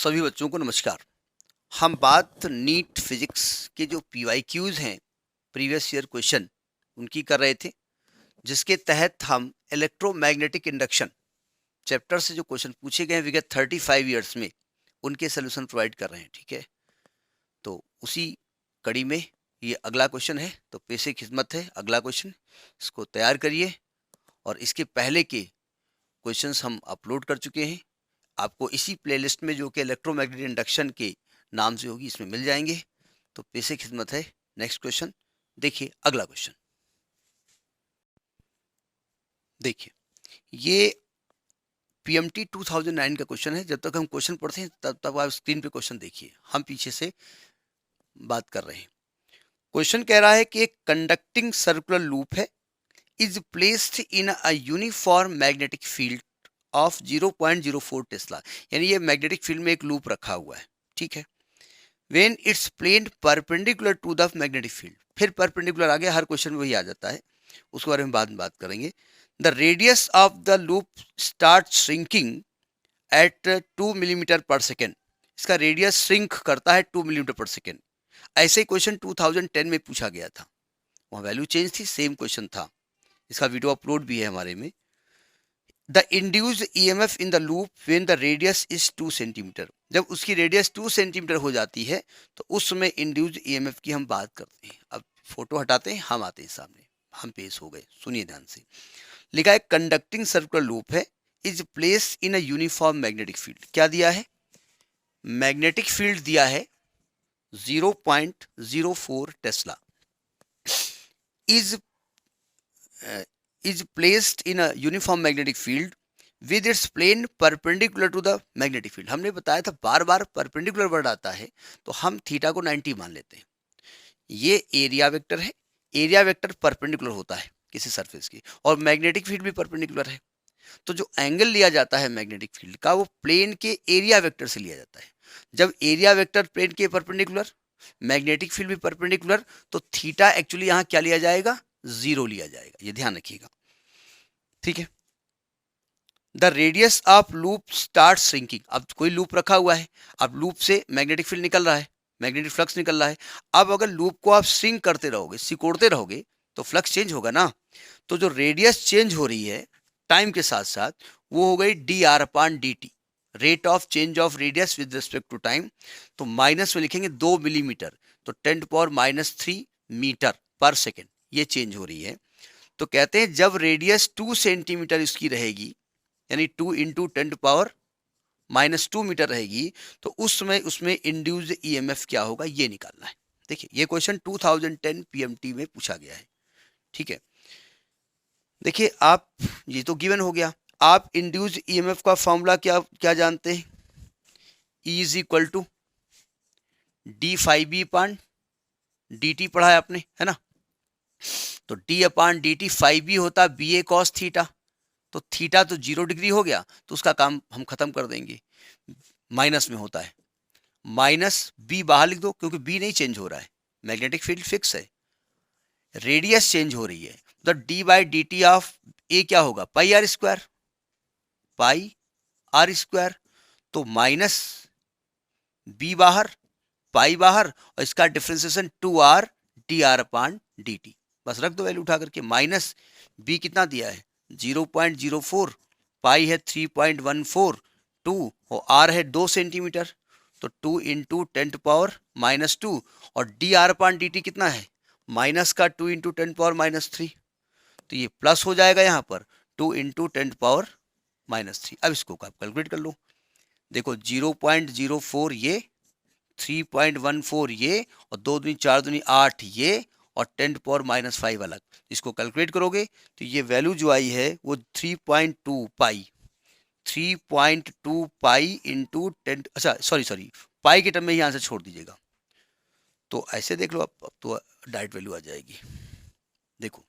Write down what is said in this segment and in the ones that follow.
सभी बच्चों को नमस्कार। हम बात नीट फिजिक्स के जो पीवाईक्यूज हैं, प्रीवियस ईयर क्वेश्चन, उनकी कर रहे थे, जिसके तहत हम इलेक्ट्रोमैग्नेटिक इंडक्शन चैप्टर से जो क्वेश्चन पूछे गए हैं विगत 35 ईयर्स में, उनके सोल्यूशन प्रोवाइड कर रहे हैं। ठीक है, तो उसी कड़ी में ये अगला क्वेश्चन है, तो पेशे खिदमत है अगला क्वेश्चन, इसको तैयार करिए। और इसके पहले के क्वेश्चंस हम अपलोड कर चुके हैं, आपको इसी प्लेलिस्ट में जो कि इलेक्ट्रोमैग्नेटिक इंडक्शन के नाम से होगी, इसमें मिल जाएंगे। तो पेशे खिदमत है। नेक्स्ट क्वेश्चन देखिए, अगला क्वेश्चन देखिए, ये पीएमटी 2009 का क्वेश्चन है। जब तक हम क्वेश्चन पढ़ते हैं तब तक आप स्क्रीन पे क्वेश्चन देखिए, हम पीछे से बात कर रहे हैं। क्वेश्चन कह रहा है कि एक कंडक्टिंग सर्कुलर लूप है, is placed in a uniform magnetic field of 0.04 Tesla. यानी ये मैग्नेटिक फील्ड में एक लूप रखा हुआ है। ठीक है, when it's plane perpendicular to the magnetic field. फिर परपेंडिकुलर आ गया, हर क्वेश्चन में वही आ जाता है, उसके बारे में बाद में बात करेंगे। The radius of the loop start shrinking at 2 millimetre पर सेकेंड। इसका रेडियस श्रिंक करता है 2 मिलीमीटर पर सेकेंड। ऐसे ही क्वेश्चन 2010 में पूछा गया था, वहाँ वैल्यू चेंज थी, सेम क्वेश्चन था। इसका वीडियो अपलोड भी है हमारे में। The induced EMF in the loop when the radius is 2 centimetre. जब उसकी रेडियस 2 सेंटीमीटर हो जाती है तो उस समय इंड्यूस्ड ईएमएफ की हम बात करते हैं। अब फोटो हटाते हैं, हम आते हैं सामने, हम पेश हो गए, सुनिए ध्यान से। लिखा है कंडक्टिंग सर्कुलर लूप है, is place in a uniform magnetic field. क्या दिया है? मैग्नेटिक फील्ड दिया है 0.04 Tesla. is placed in a uniform magnetic field with its plane perpendicular to the magnetic field। हमने बताया था बार बार परपेंडिकुलर वर्ड आता है तो हम थीटा को 90 मान लेते हैं। ये एरिया वेक्टर है, एरिया वेक्टर परपेंडिकुलर होता है किसी सरफेस की, और मैग्नेटिक फील्ड भी परपेंडिकुलर है। तो जो एंगल लिया जाता है मैग्नेटिक फील्ड का, वो प्लेन के एरिया वेक्टर से लिया जाता है। जब एरिया वेक्टर प्लेन के परपेंडिकुलर, मैग्नेटिक फील्ड भी परपेंडिकुलर, तो थीटा एक्चुअली यहाँ क्या लिया जाएगा? 0 लिया जाएगा। ये ध्यान रखिएगा, ठीक है। The radius of loop start shrinking. अब कोई लूप रखा हुआ है, अब लूप से मैग्नेटिक फील्ड निकल रहा है, मैग्नेटिक फ्लक्स निकल रहा है। अब अगर लूप को आप श्रिंक करते रहोगे, सिकोड़ते रहोगे, तो फ्लक्स चेंज होगा ना। तो जो रेडियस चेंज हो रही है टाइम के साथ साथ, वो हो गई dr/dt, rate of change of radius with respect to time. तो माइनस में लिखेंगे 2 मिलीमीटर, तो 10⁻³ मीटर पर सेकेंड ये चेंज हो रही है। तो कहते हैं जब रेडियस 2 सेंटीमीटर इसकी रहेगी, यानी 2 इंटू 10⁻² मीटर रहेगी, तो उस समय उसमें इंड्यूस्ड ईएमएफ क्या होगा, ये निकालना है। देखिए, ये क्वेश्चन 2010 पीएमटी में पूछा गया है। ठीक है, देखिए आप, ये तो गिवन हो गया। आप इंड्यूस्ड ईएमएफ का फॉर्मूला क्या क्या जानते हैं? E is equal to d∅b/dt पढ़ा है आपने, है ना। तो d/dt 5b होता BA cos थीटा। तो थीटा तो 0 डिग्री हो गया, तो उसका काम हम खत्म कर देंगे। माइनस में होता है, माइनस बी बाहर लिख दो, क्योंकि बी नहीं चेंज हो रहा है, मैग्नेटिक फील्ड फिक्स है, रेडियस चेंज हो रही है। तो d/dt ऑफ ए क्या होगा? πr², πr²। तो माइनस बी बाहर, पाई बाहर, और इसका डिफ्रेंसिएशन 2r dr/dt। बस रख दो वैल्यू उठा करके। माइनस बी कितना दिया है? 0.04, पाई है 3.14, 2 और आर है 2 सेंटीमीटर, तो 2 इंटू 10⁻⁻², और dr/dt कितना है? माइनस का 2 इंटू 10⁻⁻3, तो ये प्लस हो जाएगा यहाँ पर 2 इंटू 10⁻⁻3। अब इसको आप कैलकुलेट कर लो। देखो 0.04 ये, 3.14 ये, और 2 दूनी 4 दूनी 8 ये, और 10⁻⁻5 अलग। इसको कैलकुलेट करोगे तो ये वैल्यू जो आई है वो 3.2 पाई, 3.2 पाई इंटू 10, अच्छा सॉरी पाई के टर्म में ही आंसर छोड़ दीजिएगा। तो ऐसे देख लो, अब तो डायरेक्ट वैल्यू आ जाएगी। देखो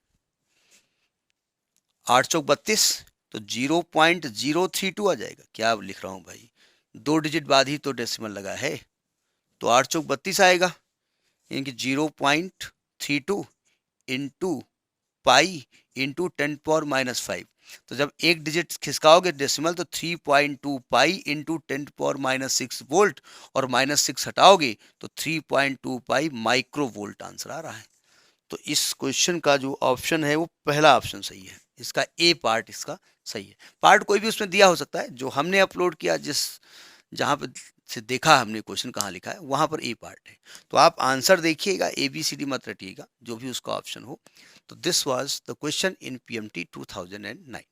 8 चौक 32, तो 0.032 आ जाएगा। क्या लिख रहा हूँ भाई, 2 डिजिट बाद ही तो डेसिमल लगा है, तो 8 चौक 32 आएगा, यानी कि 0.32 इंटू पाई इंटू 10⁻⁵। तो जब एक डिजिट खिसकाओगे डेसिमल तो 3.2 पाई इंटू 10⁻⁻6 वोल्ट, और -6 हटाओगे तो 3.2 पाई माइक्रो वोल्ट आंसर आ रहा है। तो इस क्वेश्चन का जो ऑप्शन है वो पहला ऑप्शन सही है, इसका ए पार्ट इसका सही है। पार्ट कोई भी उसमें दिया हो सकता है, जो हमने अपलोड किया जिस जहाँ पे से देखा हमने क्वेश्चन कहाँ लिखा है वहाँ पर ए पार्ट है। तो आप आंसर देखिएगा, ABCD मत रटिएगा, जो भी उसका ऑप्शन हो। तो this was the question in PMT 2009।